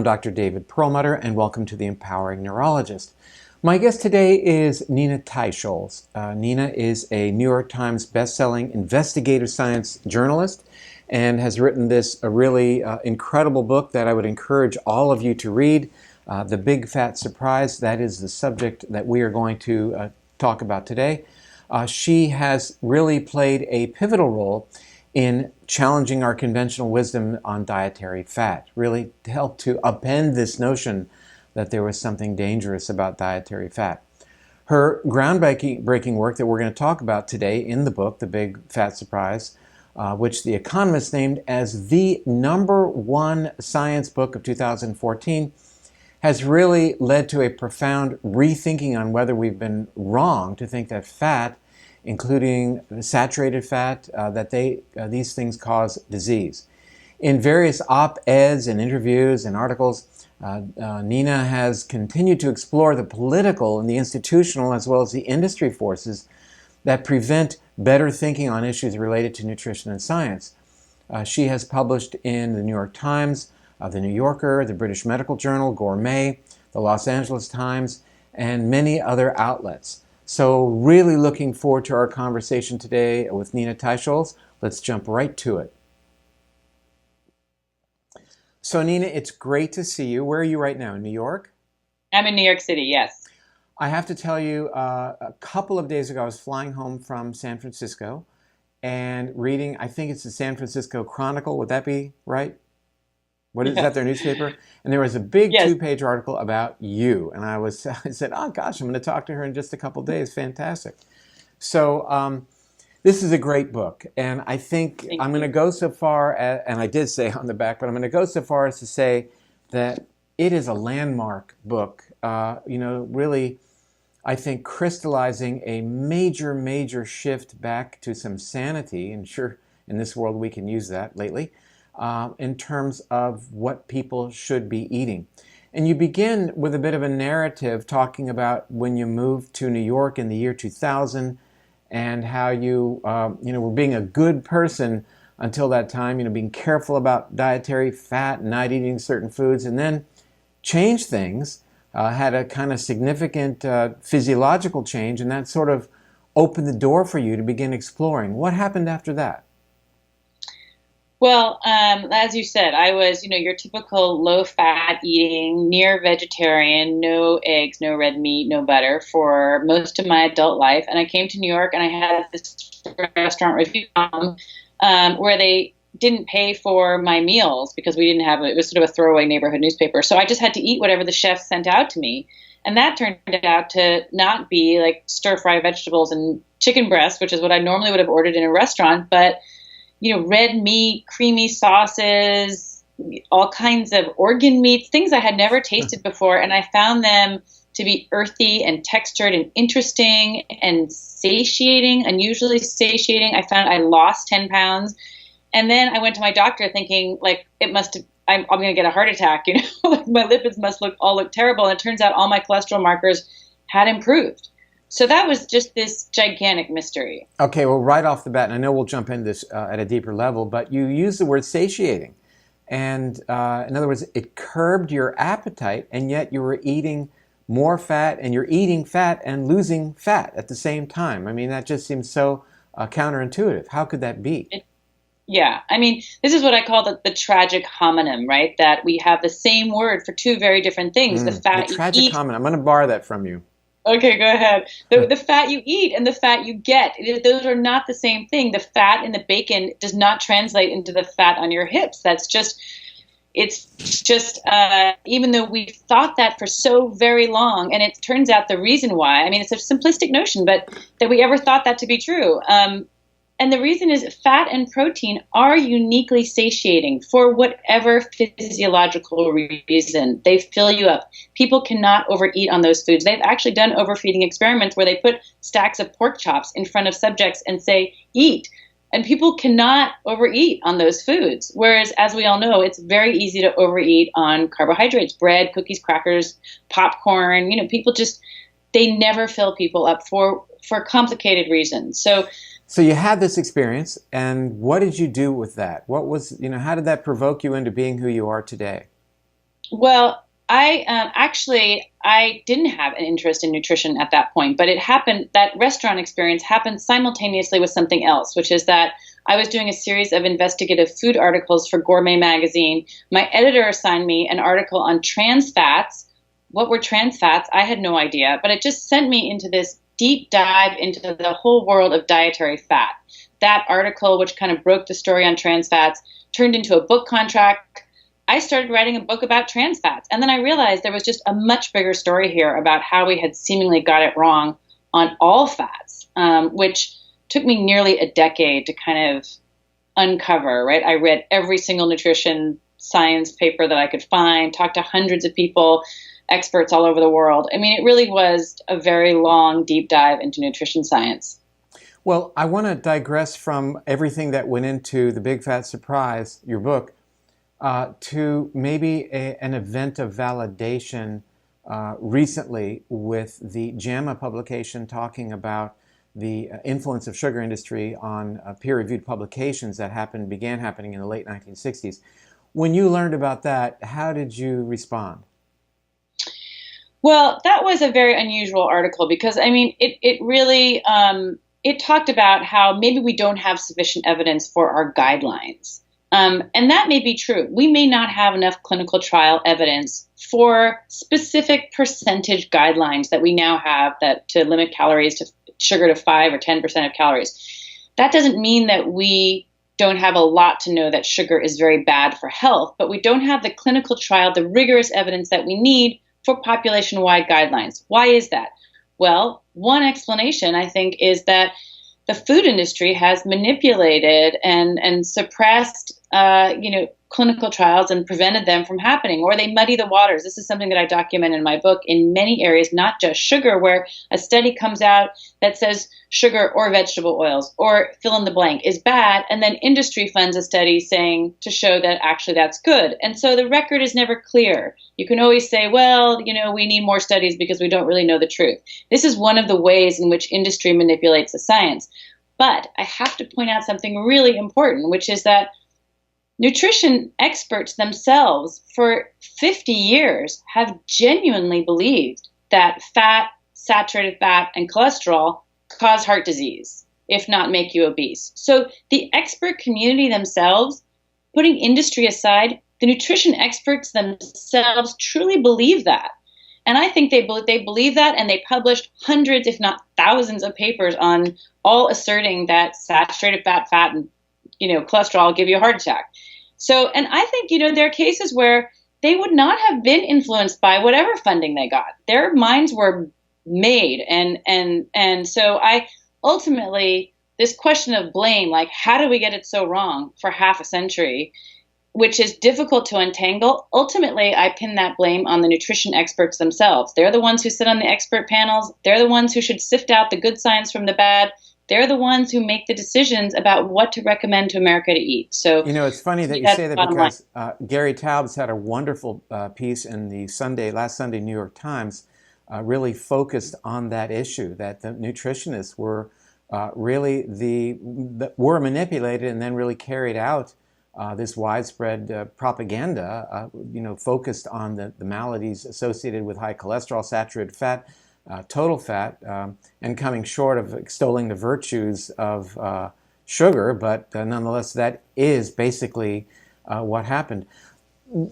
Dr. David Perlmutter, and welcome to the Empowering Neurologist. My guest today is Nina Teicholz. Nina is a New York Times bestselling investigative science journalist and has written a really incredible book that I would encourage all of you to read, The Big Fat Surprise. That is the subject that we are going to talk about today. She has really played a pivotal role in challenging our conventional wisdom on dietary fat, really to help to upend this notion that there was something dangerous about dietary fat. Her groundbreaking work that we're going to talk about today in the book, The Big Fat Surprise, which the Economist named as the #1 science book of 2014, has really led to a profound rethinking on whether we've been wrong to think that fat, including saturated fat, these things cause disease. In various op-eds and interviews and articles, Nina has continued to explore the political and the institutional as well as the industry forces that prevent better thinking on issues related to nutrition and science. She has published in the New York Times, the New Yorker, the British Medical Journal, Gourmet, the Los Angeles Times, and many other outlets. So really looking forward to our conversation today with Nina Teicholz. Let's jump right to it. So Nina, it's great to see you. Where are you right now, in New York? I'm in New York City, yes. I have to tell you, a couple of days ago, I was flying home from San Francisco and reading, I think it's the San Francisco Chronicle, would that be right? What is that, their newspaper? And there was a big Yes. 2-page article about you. And I said, oh gosh, I'm going to talk to her in just a couple of days. Fantastic. So this is a great book. And I think I'm going to go so far, and I did say on the back, but I'm going to go so far as to say that it is a landmark book, really, I think, crystallizing a major shift back to some sanity. And sure, in this world we can use that lately. In terms of what people should be eating. And you begin with a bit of a narrative talking about when you moved to New York in the year 2000 and how you were being a good person until that time, being careful about dietary fat, not eating certain foods, and then changed things, had a kind of significant physiological change, and that sort of opened the door for you to begin exploring. What happened after that? Well, as you said, I was, your typical low-fat eating, near vegetarian, no eggs, no red meat, no butter for most of my adult life. And I came to New York and I had this restaurant review where they didn't pay for my meals because we didn't have it. It was sort of a throwaway neighborhood newspaper. So I just had to eat whatever the chef sent out to me. And that turned out to not be like stir-fry vegetables and chicken breast, which is what I normally would have ordered in a restaurant, but red meat, creamy sauces, all kinds of organ meats, things I had never tasted before. And I found them to be earthy and textured and interesting and satiating, unusually satiating. I found I lost 10 pounds. And then I went to my doctor thinking, like, I'm going to get a heart attack, like my lipids must all look terrible. And it turns out all my cholesterol markers had improved. So that was just this gigantic mystery. Okay, well, right off the bat, and I know we'll jump into this at a deeper level, but you use the word satiating. And in other words, it curbed your appetite, and yet you were eating more fat, and you're eating fat and losing fat at the same time. I mean, that just seems so counterintuitive. How could that be? Yeah, I mean, this is what I call the tragic homonym, right? That we have the same word for two very different things. The fat the tragic homonym. I'm going to borrow that from you. Okay, go ahead. The fat you eat and the fat you get, those are not the same thing. The fat in the bacon does not translate into the fat on your hips. It's just, even though we've thought that for so very long, and it turns out the reason why, I mean, it's a simplistic notion, but that we ever thought that to be true. And the reason is fat and protein are uniquely satiating for whatever physiological reason. They fill you up. People cannot overeat on those foods. They've actually done overfeeding experiments where they put stacks of pork chops in front of subjects and say, eat. And people cannot overeat on those foods. Whereas, as we all know, it's very easy to overeat on carbohydrates, bread, cookies, crackers, popcorn. People just, they never fill people up for complicated reasons. So you had this experience, and what did you do with that? What was, how did that provoke you into being who you are today? Well, I didn't have an interest in nutrition at that point, but it happened that restaurant experience happened simultaneously with something else, which is that I was doing a series of investigative food articles for Gourmet magazine. My editor assigned me an article on trans fats. What were trans fats? I had no idea, but it just sent me into this deep dive into the whole world of dietary fat. That article, which kind of broke the story on trans fats, turned into a book contract. I started writing a book about trans fats. And then I realized there was just a much bigger story here about how we had seemingly got it wrong on all fats, which took me nearly a decade to kind of uncover, right? I read every single nutrition science paper that I could find, talked to hundreds of people, experts all over the world. I mean, it really was a very long, deep dive into nutrition science. Well, I want to digress from everything that went into The Big Fat Surprise, your book, to maybe an event of validation recently with the JAMA publication talking about the influence of sugar industry on peer-reviewed publications that began happening in the late 1960s. When you learned about that, how did you respond? Well, that was a very unusual article because, I mean, it really it talked about how maybe we don't have sufficient evidence for our guidelines. And that may be true. We may not have enough clinical trial evidence for specific percentage guidelines that we now have that to limit calories to sugar to 5 or 10% of calories. That doesn't mean that we don't have a lot to know that sugar is very bad for health, but we don't have the clinical trial, the rigorous evidence that we need for population-wide guidelines. Why is that? Well, one explanation, I think, is that the food industry has manipulated and suppressed, clinical trials and prevented them from happening, or they muddy the waters. This is something that I document in my book in many areas, not just sugar, where a study comes out that says sugar or vegetable oils or fill in the blank is bad, and then industry funds a study saying to show that actually that's good. And so the record is never clear. You can always say, well, we need more studies because we don't really know the truth. This is one of the ways in which industry manipulates the science. But I have to point out something really important, which is that nutrition experts themselves for 50 years have genuinely believed that fat, saturated fat, and cholesterol cause heart disease, if not make you obese. So the expert community themselves, putting industry aside, the nutrition experts themselves truly believe that. And I think they believe that, and they published hundreds, if not thousands, of papers on all asserting that saturated fat, and cholesterol give you a heart attack. So, and I think there are cases where they would not have been influenced by whatever funding they got. Their minds were made, and so I ultimately this question of blame, like how do we get it so wrong for half a century, which is difficult to untangle. Ultimately, I pin that blame on the nutrition experts themselves. They're the ones who sit on the expert panels. They're the ones who should sift out the good science from the bad. They're the ones who make the decisions about what to recommend to America to eat. So, It's funny that you say that because Gary Taubes had a wonderful piece in the last Sunday New York Times, really focused on that issue, that the nutritionists were really were manipulated and then really carried out this widespread propaganda, focused on the maladies associated with high cholesterol, saturated fat, total fat, and coming short of extolling the virtues of sugar, but nonetheless, that is basically what happened.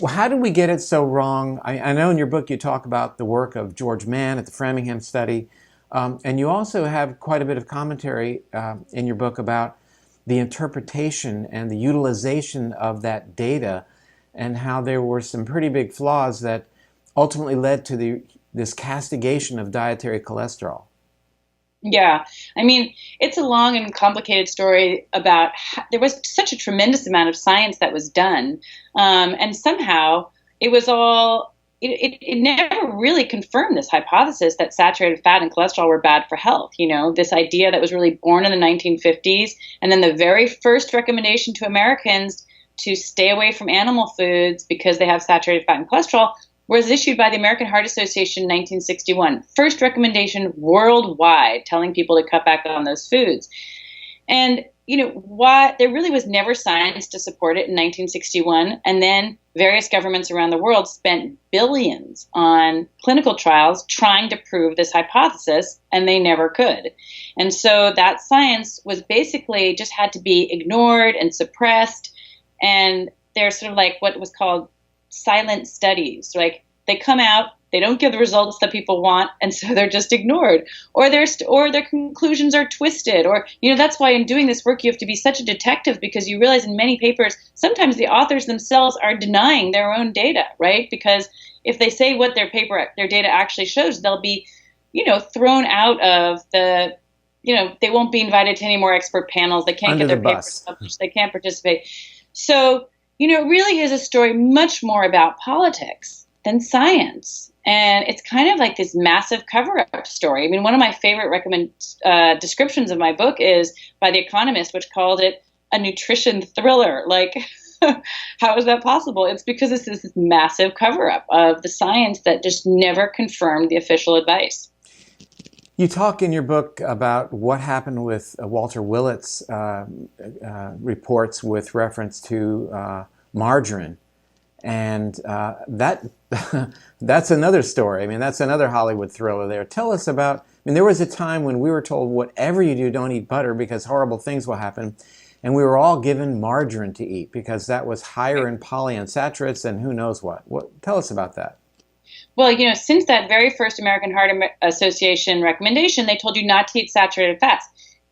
How did we get it so wrong? I know in your book you talk about the work of George Mann at the Framingham study, and you also have quite a bit of commentary in your book about the interpretation and the utilization of that data and how there were some pretty big flaws that ultimately led to this castigation of dietary cholesterol. Yeah, I mean, it's a long and complicated story about there was such a tremendous amount of science that was done, and somehow it was all, it never really confirmed this hypothesis that saturated fat and cholesterol were bad for health. This idea that was really born in the 1950s, and then the very first recommendation to Americans to stay away from animal foods because they have saturated fat and cholesterol was issued by the American Heart Association in 1961. First recommendation worldwide telling people to cut back on those foods. And why there really was never science to support it in 1961. And then various governments around the world spent billions on clinical trials trying to prove this hypothesis, and they never could. And so that science was basically just had to be ignored and suppressed. And they're sort of like what was called silent studies. Like they come out, they don't give the results that people want, and so they're just ignored, or their conclusions are twisted, or that's why in doing this work you have to be such a detective, because you realize in many papers sometimes the authors themselves are denying their own data, right? Because if they say what their data actually shows, they'll be, thrown out of the, they won't be invited to any more expert panels. They can't Under get their the papers bus. published. They can't participate. So, it really is a story much more about politics than science. And it's kind of like this massive cover-up story. I mean, one of my favorite descriptions of my book is by The Economist, which called it a nutrition thriller. Like, how is that possible? It's because it's this massive cover-up of the science that just never confirmed the official advice. You talk in your book about what happened with Walter Willett's reports with reference to margarine. And that's another story. I mean, that's another Hollywood thriller there. Tell us about, I mean, there was a time when we were told, whatever you do, don't eat butter because horrible things will happen. And we were all given margarine to eat because that was higher in polyunsaturates and who knows what. Tell us about that. Well, since that very first American Heart Association recommendation, they told you not to eat saturated fats.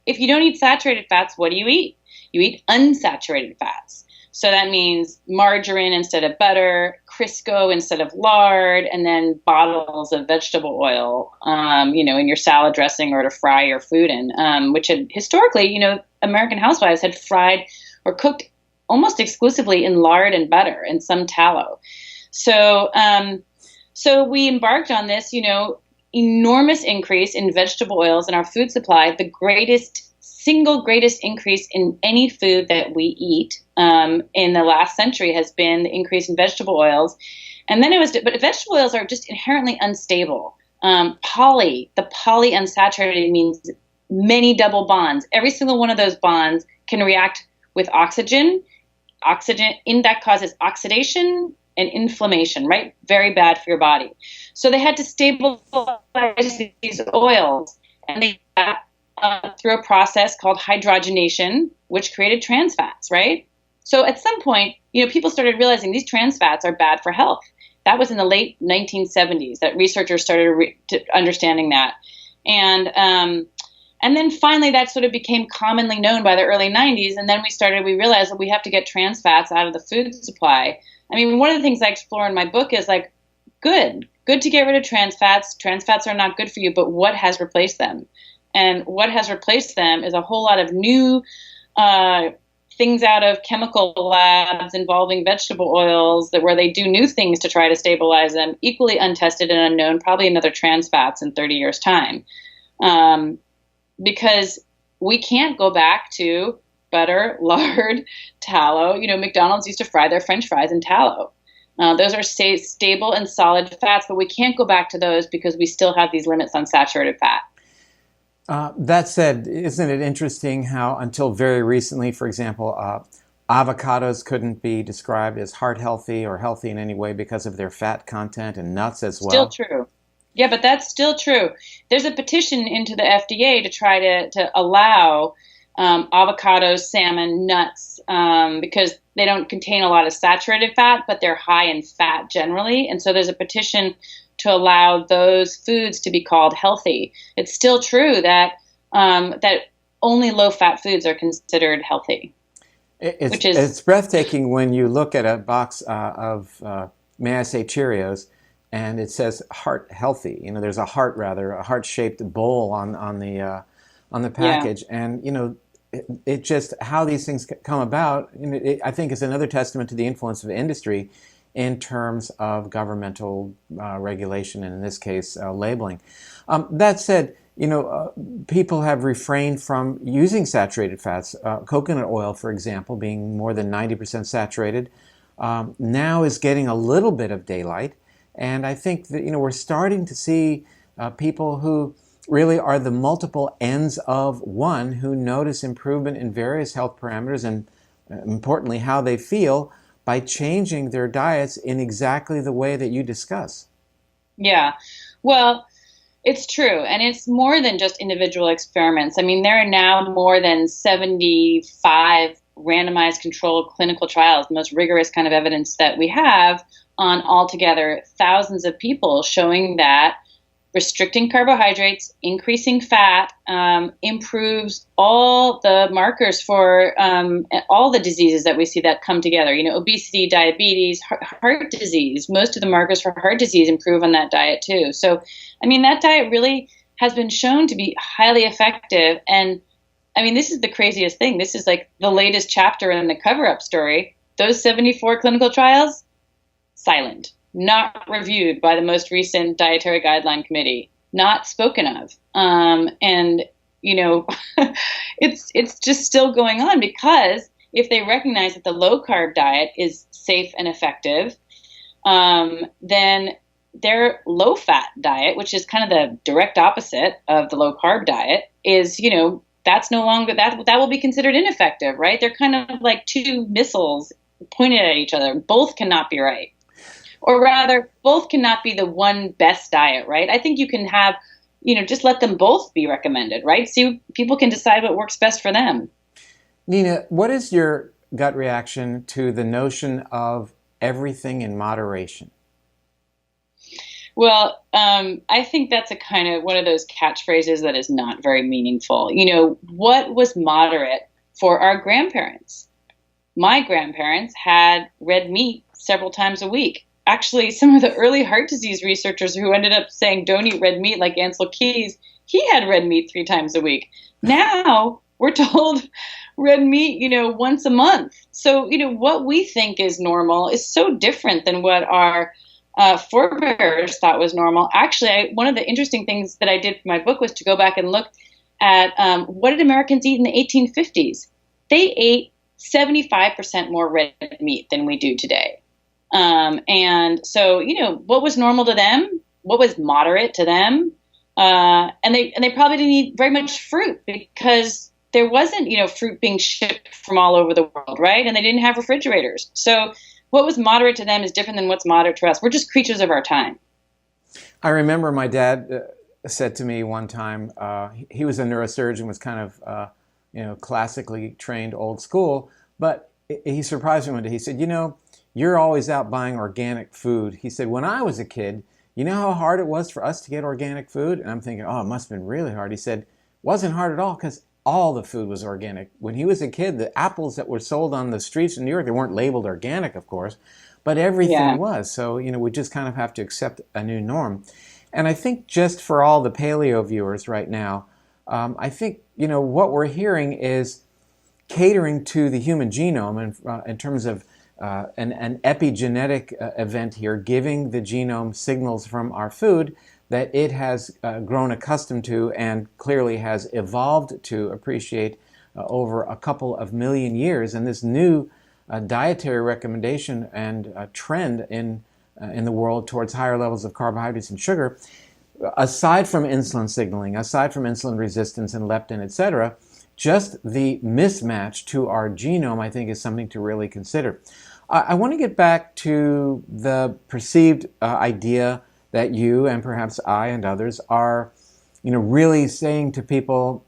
If you don't eat saturated fats, what do you eat? You eat unsaturated fats. So that means margarine instead of butter, Crisco instead of lard, and then bottles of vegetable oil, in your salad dressing or to fry your food in, which had historically, American housewives had fried or cooked almost exclusively in lard and butter and some tallow. So we embarked on this, enormous increase in vegetable oils in our food supply, the single greatest increase in any food that we eat in the last century has been the increase in vegetable oils. And then but vegetable oils are just inherently unstable. The polyunsaturated means many double bonds. Every single one of those bonds can react with oxygen. Oxygen that causes oxidation and inflammation, right? Very bad for your body. So they had to stabilize these oils, and they through a process called hydrogenation, which created trans fats, right? So at some point, people started realizing these trans fats are bad for health. That was in the late 1970s that researchers started understanding that. And then finally that sort of became commonly known by the early 90s. And then we realized that we have to get trans fats out of the food supply. I mean, one of the things I explore in my book is like, good to get rid of trans fats. Trans fats are not good for you, but what has replaced them? And what has replaced them is a whole lot of new things out of chemical labs involving vegetable oils where they do new things to try to stabilize them, equally untested and unknown, probably another trans fats in 30 years' time. Because we can't go back to butter, lard, tallow. McDonald's used to fry their French fries in tallow. Those are stable and solid fats, but we can't go back to those because we still have these limits on saturated fat. That said, isn't it interesting how until very recently, for example, avocados couldn't be described as heart healthy or healthy in any way because of their fat content, and nuts as well? Still true. Yeah, but that's still true. There's a petition into the FDA to try to allow avocados, salmon, nuts, because they don't contain a lot of saturated fat, but they're high in fat generally. And so there's a petition to allow those foods to be called healthy. It's still true that that only low-fat foods are considered healthy. It's breathtaking when you look at a box of, may I say, Cheerios, and it says heart healthy. There's a heart-shaped bowl on the package, yeah. And it just how these things come about. I think is another testament to the influence of industry in terms of governmental regulation, and in this case, labeling. That said, people have refrained from using saturated fats. Coconut oil, for example, being more than 90% saturated, now is getting a little bit of daylight. And I think that, we're starting to see people who, really are the multiple ends of one who notice improvement in various health parameters and, importantly, how they feel by changing their diets in exactly the way that you discuss. Yeah. Well, it's true. And it's more than just individual experiments. I mean, there are now more than 75 randomized controlled clinical trials, the most rigorous kind of evidence that we have on altogether thousands of people showing that restricting carbohydrates, increasing fat, improves all the markers for all the diseases that we see that come together. You know, obesity, diabetes, heart disease. Most of the markers for heart disease improve on that diet too. So, I mean, that diet really has been shown to be highly effective. And I mean, this is the craziest thing. This is like the latest chapter in the cover-up story. Those 74 clinical trials, silent. Not reviewed by the most recent dietary guideline committee, not spoken of. And, you know, it's just still going on because if they recognize that the low carb diet is safe and effective, then their low fat diet, which is kind of the direct opposite of the low carb diet, is, you know, that's no longer, that will be considered ineffective, right? They're kind of like two missiles pointed at each other. Both cannot be right. Or rather, both cannot be the one best diet, right? I think you can have, you know, just let them both be recommended, right? See, people can decide what works best for them. Nina, what is your gut reaction to the notion of everything in moderation? Well, I think that's a kind of one of those catchphrases that is not very meaningful. You know, what was moderate for our grandparents? My grandparents had red meat several times a week. Actually, some of the early heart disease researchers who ended up saying don't eat red meat, like Ansel Keys, he had red meat 3 times a week. Now we're told red meat, you know, once a month. So, you know, what we think is normal is so different than what our forebears thought was normal. Actually, one of the interesting things that I did for my book was to go back and look at what did Americans eat in the 1850s. They ate 75% more red meat than we do today. And so, you know, what was normal to them, what was moderate to them, and they probably didn't eat very much fruit because there wasn't, you know, fruit being shipped from all over the world, right? And they didn't have refrigerators. So what was moderate to them is different than what's moderate to us. We're just creatures of our time. I remember my dad said to me one time, he was a neurosurgeon, was kind of, you know, classically trained old school, but he surprised me one day. He said, you know, you're always out buying organic food. He said, when I was a kid, you know how hard it was for us to get organic food? And I'm thinking, oh, it must have been really hard. He said, it wasn't hard at all because all the food was organic. When he was a kid, the apples that were sold on the streets in New York, they weren't labeled organic, of course, but everything was. So, you know, we just kind of have to accept a new norm. And I think just for all the paleo viewers right now, I think, you know, what we're hearing is catering to the human genome and in terms of an epigenetic event here, giving the genome signals from our food that it has grown accustomed to and clearly has evolved to appreciate over a couple of million years. And this new dietary recommendation and trend in the world towards higher levels of carbohydrates and sugar, aside from insulin signaling, aside from insulin resistance and leptin, etc., just the mismatch to our genome, I think, is something to really consider. I want to get back to the perceived idea that you and perhaps I and others are, you know, really saying to people,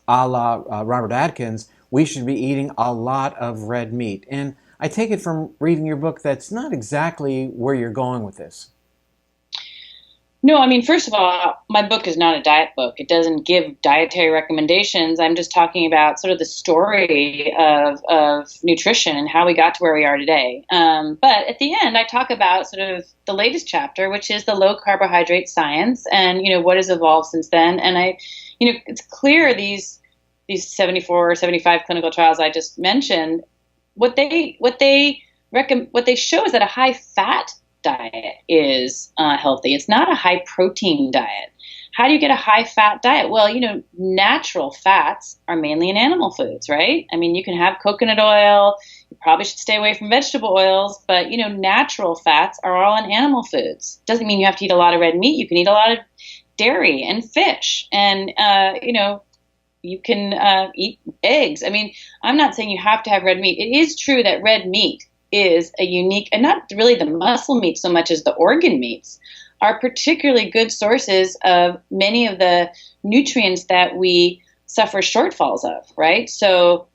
a la Robert Atkins, we should be eating a lot of red meat. And I take it from reading your book that's not exactly where you're going with this. No, I mean, first of all, my book is not a diet book. It doesn't give dietary recommendations. I'm just talking about sort of the story of nutrition and how we got to where we are today. But at the end, I talk about sort of the latest chapter, which is the low carbohydrate science and, you know, what has evolved since then. And you know, it's clear these 74 or 75 clinical trials I just mentioned, what they show is that a high fat diet is healthy. It's not a high protein diet. How do you get a high fat diet? Well, you know, natural fats are mainly in animal foods, right? I mean, you can have coconut oil. You probably should stay away from vegetable oils, but, you know, natural fats are all in animal foods. Doesn't mean you have to eat a lot of red meat. You can eat a lot of dairy and fish, and you can eat eggs. I mean, I'm not saying you have to have red meat. It is true that red meat is a unique, and not really the muscle meat so much as the organ meats, are particularly good sources of many of the nutrients that we suffer shortfalls of, right? So,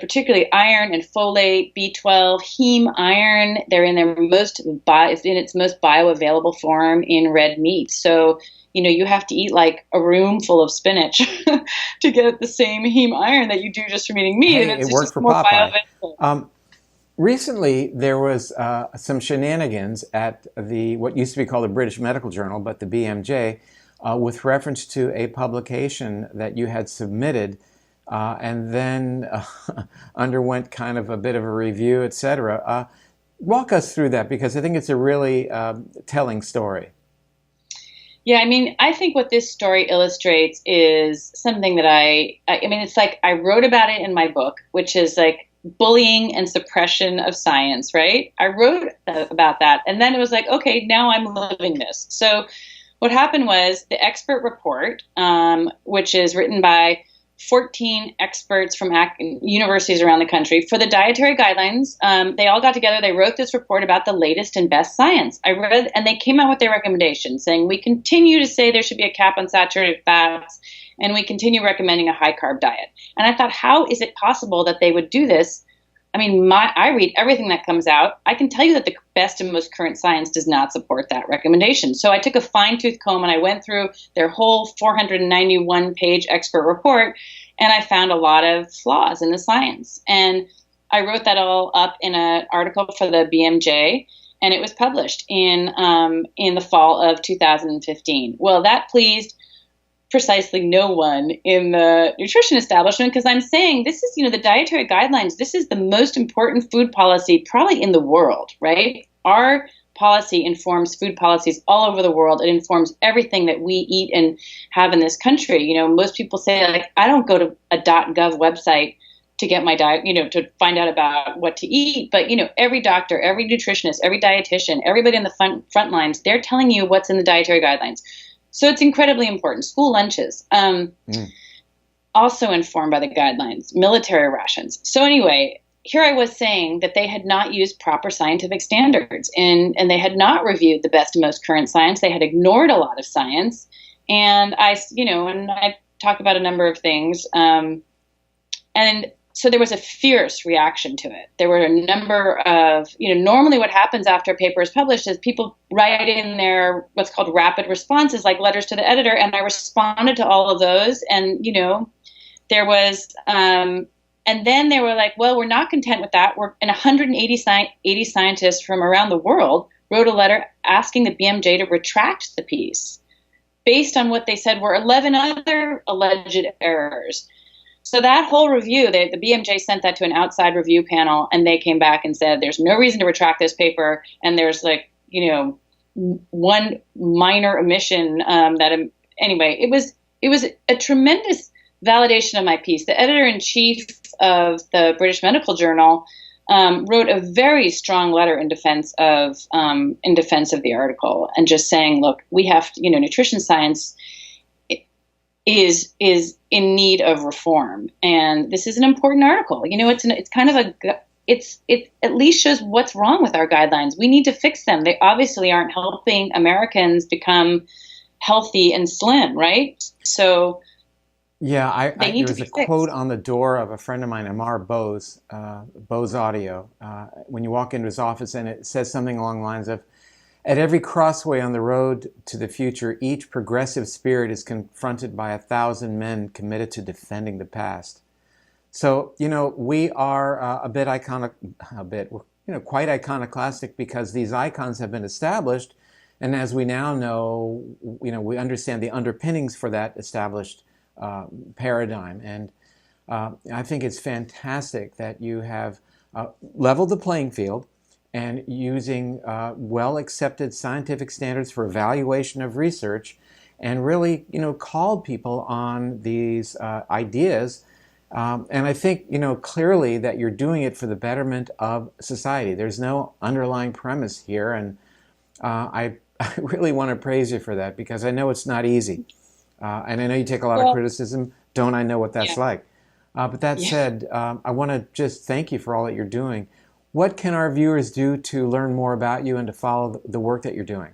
particularly iron and folate, B12, heme iron, they're in their it's in its most bioavailable form in red meat. So, you have to eat like a room full of spinach to get the same heme iron that you do just from eating meat. Hey, And it it's worked just for more Popeye. bioavailable. Recently, there was some shenanigans at what used to be called the British Medical Journal, but the BMJ, with reference to a publication that you had submitted and then underwent kind of a bit of a review, etc. Walk us through that, because I think it's a really telling story. Yeah, I mean, I think what this story illustrates is something that I mean, it's like I wrote about it in my book, which is like bullying and suppression of science, right? I wrote about that. And then it was like, okay, now I'm living this. So what happened was the expert report, which is written by 14 experts from universities around the country for the dietary guidelines. They all got together. They wrote this report about the latest and best science. I read, and they came out with their recommendations saying, we continue to say there should be a cap on saturated fats, and we continue recommending a high carb diet. And I thought, how is it possible that they would do this? I mean, I read everything that comes out. I can tell you that the best and most current science does not support that recommendation. So I took a fine-tooth comb and I went through their whole 491-page expert report, and I found a lot of flaws in the science. And I wrote that all up in an article for the BMJ, and it was published in the fall of 2015. Well, that pleased precisely no one in the nutrition establishment, because I'm saying this is, the dietary guidelines, this is the most important food policy probably in the world, right? Our policy informs food policies all over the world. It informs everything that we eat and have in this country. Most people say, like, I don't go to a .gov website to get my diet, to find out about what to eat. But, every doctor, every nutritionist, every dietitian, everybody in the front lines, they're telling you what's in the dietary guidelines. So it's incredibly important. School lunches, also informed by the guidelines, military rations. So anyway, here I was saying that they had not used proper scientific standards, and they had not reviewed the best and most current science. They had ignored a lot of science. And I talked about a number of things. And so there was a fierce reaction to it. There were a number of, normally what happens after a paper is published is people write in their what's called rapid responses, like letters to the editor, and I responded to all of those. And, there was, and then they were like, well, we're not content with that. And 180 scientists from around the world wrote a letter asking the BMJ to retract the piece based on what they said were 11 other alleged errors. So that whole review, the BMJ sent that to an outside review panel, and they came back and said, there's no reason to retract this paper. And there's one minor omission anyway, it was a tremendous validation of my piece. The editor-in-chief of the British Medical Journal wrote a very strong letter in defense of the article, and just saying, look, we have to, nutrition science is in need of reform, and this is an important article. It's kind of it at least shows what's wrong with our guidelines. We need to fix them. They obviously aren't helping Americans become healthy and slim, right? So yeah, they need there to was be a quote fixed. on the door of a friend of mine, Amar Bose, Bose Audio, when you walk into his office, and it says something along the lines of, at every crossway on the road to the future, each progressive spirit is confronted by 1,000 men committed to defending the past. So, we are quite iconoclastic, because these icons have been established. And as we now know, we understand the underpinnings for that established paradigm. And I think it's fantastic that you have leveled the playing field, and using well-accepted scientific standards for evaluation of research, and really, called people on these ideas. And I think, clearly that you're doing it for the betterment of society. There's no underlying premise here, and I I really want to praise you for that because I know it's not easy. And I know you take a lot of Well, criticism. Don't I know what that's yeah, like? But that yeah. said, I want to just thank you for all that you're doing. What can our viewers do to learn more about you and to follow the work that you're doing?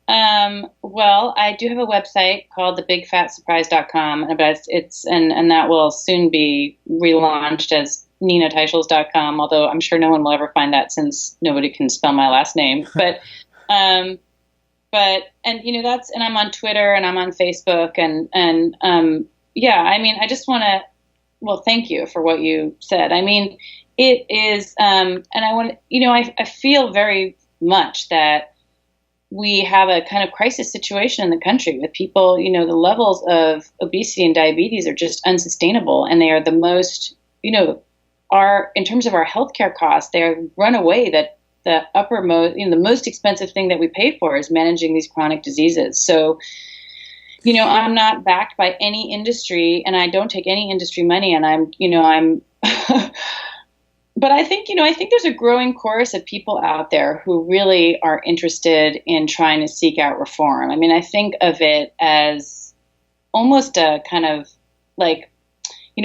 Well, I do have a website called thebigfatsurprise.com, but and that will soon be relaunched as ninateichels.com, although I'm sure no one will ever find that since nobody can spell my last name. Um, and that's, and I'm on Twitter and I'm on Facebook yeah, I mean, I just want to, well, thank you for what you said. I mean, it is, and I want, I feel very much that we have a kind of crisis situation in the country with people, the levels of obesity and diabetes are just unsustainable. And they are the most, in terms of our healthcare costs, they're run away that the uppermost, the most expensive thing that we pay for is managing these chronic diseases. So, I'm not backed by any industry and I don't take any industry money and but I think there's a growing chorus of people out there who really are interested in trying to seek out reform. I mean, I think of it as almost a kind of like,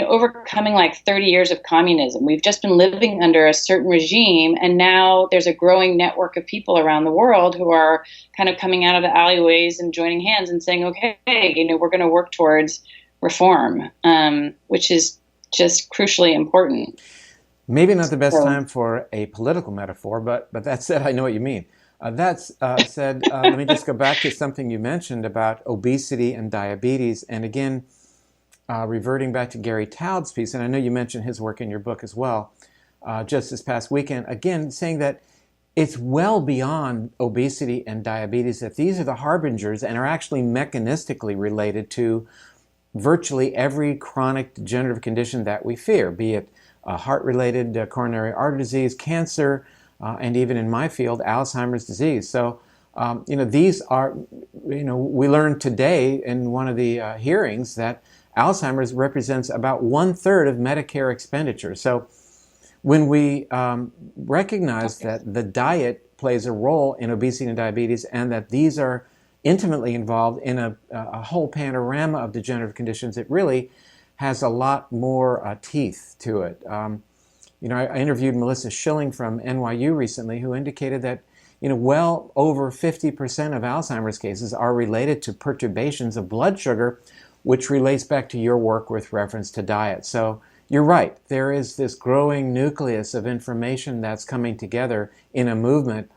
overcoming like 30 years of communism. We've just been living under a certain regime, and now there's a growing network of people around the world who are kind of coming out of the alleyways and joining hands and saying, okay, we're going to work towards reform, which is just crucially important. Maybe not the best So, time for a political metaphor, but that said, I know what you mean. Said, let me just go back to something you mentioned about obesity and diabetes. And again, reverting back to Gary Taub's piece, and I know you mentioned his work in your book as well, just this past weekend, again, saying that it's well beyond obesity and diabetes, that these are the harbingers and are actually mechanistically related to virtually every chronic degenerative condition that we fear, be it heart-related coronary artery disease, cancer, and even in my field, Alzheimer's disease. So, these are, we learned today in one of the hearings that Alzheimer's represents about 1/3 of Medicare expenditure. So when we recognize okay. that the diet plays a role in obesity and diabetes and that these are intimately involved in a whole panorama of degenerative conditions, it really has a lot more teeth to it. I interviewed Melissa Schilling from NYU recently, who indicated that well over 50% of Alzheimer's cases are related to perturbations of blood sugar, which relates back to your work with reference to diet. So you're right. There is this growing nucleus of information that's coming together in a movement.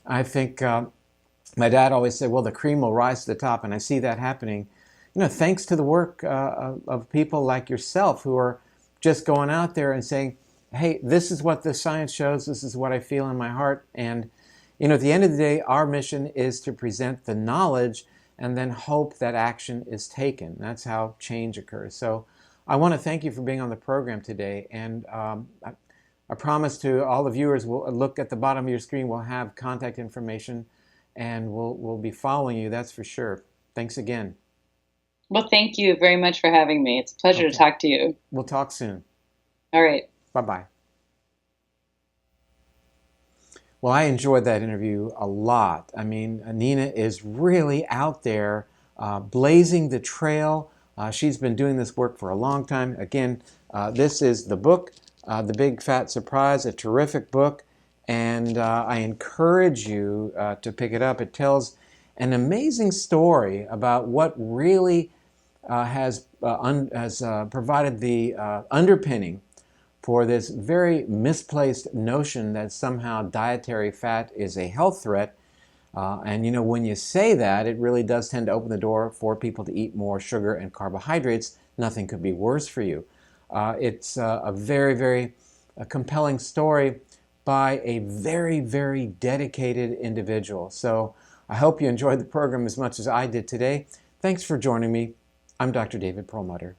I think my dad always said, well, the cream will rise to the top, and I see that happening, thanks to the work of people like yourself who are just going out there and saying, hey, this is what the science shows, this is what I feel in my heart. And, at the end of the day, our mission is to present the knowledge and then hope that action is taken. That's how change occurs. So I want to thank you for being on the program today. And I promise to all the viewers, we'll look at the bottom of your screen, we'll have contact information, and we'll be following you, that's for sure. Thanks again. Well, thank you very much for having me. It's a pleasure to Okay. talk to you. We'll talk soon. All right. Bye-bye. Well, I enjoyed that interview a lot. I mean, Nina is really out there blazing the trail. She's been doing this work for a long time. Again, this is the book, The Big Fat Surprise, a terrific book, and I encourage you to pick it up. It tells an amazing story about what really has provided the underpinning for this very misplaced notion that somehow dietary fat is a health threat. And when you say that, it really does tend to open the door for people to eat more sugar and carbohydrates. Nothing could be worse for you. It's a very, very compelling story by a very, very dedicated individual. So I hope you enjoyed the program as much as I did today. Thanks for joining me. I'm Dr. David Perlmutter.